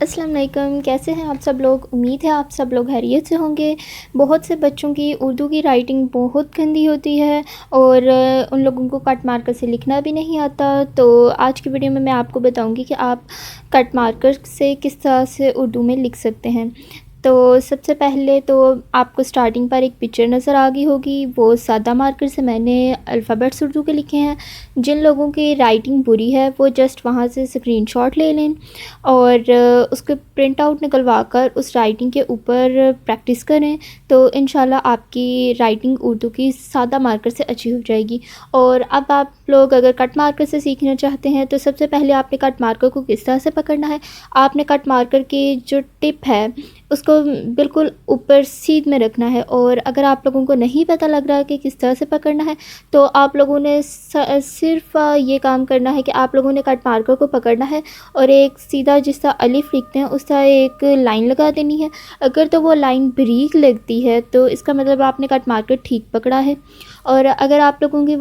السلام علیکم، کیسے ہیں آپ سب لوگ؟ امید ہے آپ سب لوگ خیریت سے ہوں گے۔ بہت سے بچوں کی اردو کی رائٹنگ بہت گندی ہوتی ہے اور ان لوگوں کو کٹ مارکر سے لکھنا بھی نہیں آتا، تو آج کی ویڈیو میں آپ کو بتاؤں گی کہ آپ کٹ مارکر سے کس طرح سے اردو میں لکھ سکتے ہیں۔ تو سب سے پہلے تو آپ کو سٹارٹنگ پر ایک پکچر نظر آ گئی ہوگی، وہ سادہ مارکر سے میں نے الفابیٹس اردو کے لکھے ہیں۔ جن لوگوں کی رائٹنگ بری ہے وہ جسٹ وہاں سے اسکرین شاٹ لے لیں اور اس کو پرنٹ آؤٹ نکلوا کر اس رائٹنگ کے اوپر پریکٹس کریں، تو انشاءاللہ آپ کی رائٹنگ اردو کی سادہ مارکر سے اچھی ہو جائے گی۔ اور اب آپ لوگ اگر کٹ مارکر سے سیکھنا چاہتے ہیں تو سب سے پہلے آپ نے کٹ مارکر کو کس طرح سے پکڑنا ہے، آپ نے کٹ مارکر کی جو ٹپ ہے اس کو بالکل اوپر سیدھ میں رکھنا ہے، اور اگر آپ لوگوں کو نہیں پتہ لگ رہا کہ کس طرح سے پکڑنا ہے تو آپ لوگوں نے صرف یہ کام کرنا ہے کہ آپ لوگوں نے کٹ مارکر کو پکڑنا ہے اور ایک سیدھا جس طرح الف لکھتے ہیں اس طرح ایک لائن لگا دینی ہے۔ اگر تو وہ لائن بریک لگتی ہے تو اس کا مطلب آپ نے کٹ مارکر ٹھیک پکڑا ہے، اور اگر آپ لوگوں کی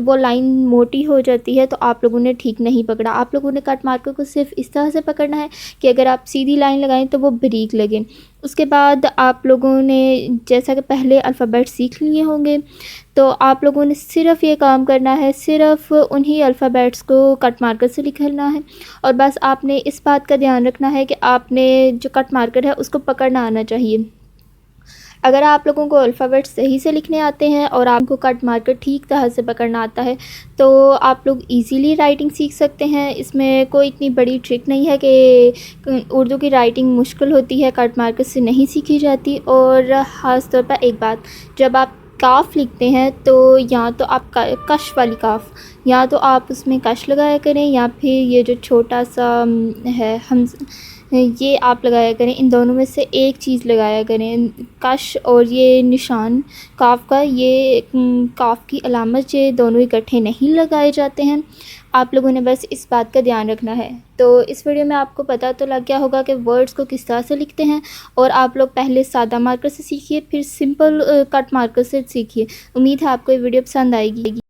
وہ لائن موٹی ہو جاتی ہے تو آپ لوگوں نے ٹھیک نہیں پکڑا۔ آپ لوگوں نے کٹ مارکر کو صرف اس طرح سے پکڑنا ہے کہ اگر آپ سیدھی لائن لگائیں تو وہ بریک لگے۔ اس کے بعد آپ لوگوں نے جیسا کہ پہلے الفابیٹ سیکھ لیے ہوں گے تو آپ لوگوں نے صرف یہ کام کرنا ہے، صرف انہی الفابیٹس کو کٹ مارکر سے لکھنا ہے، اور بس آپ نے اس بات کا دھیان رکھنا ہے کہ آپ نے جو کٹ مارکر ہے اس کو پکڑنا آنا چاہیے۔ اگر آپ لوگوں کو الفابیٹ صحیح سے لکھنے آتے ہیں اور آپ کو کٹ مارکر ٹھیک طرح سے پکڑنا آتا ہے تو آپ لوگ ایزیلی رائٹنگ سیکھ سکتے ہیں۔ اس میں کوئی اتنی بڑی ٹرک نہیں ہے کہ اردو کی رائٹنگ مشکل ہوتی ہے، کٹ مارکر سے نہیں سیکھی جاتی۔ اور خاص طور پر ایک بات، جب آپ کاف لکھتے ہیں تو یا تو آپ کش والی کاف، یا تو آپ اس میں کش لگایا کریں یا پھر یہ جو چھوٹا سا ہے یہ آپ لگایا کریں، ان دونوں میں سے ایک چیز لگایا کریں۔ کش اور یہ نشان کاف کا، یہ کاف کی علامت، یہ دونوں اکٹھے نہیں لگائے جاتے ہیں۔ آپ لوگوں نے بس اس بات کا دھیان رکھنا ہے۔ تو اس ویڈیو میں آپ کو پتہ تو لگ گیا ہوگا کہ ورڈز کو کس طرح سے لکھتے ہیں، اور آپ لوگ پہلے سادہ مارکر سے سیکھیے پھر سمپل کٹ مارکر سے سیکھیے۔ امید ہے آپ کو یہ ویڈیو پسند آئے گی۔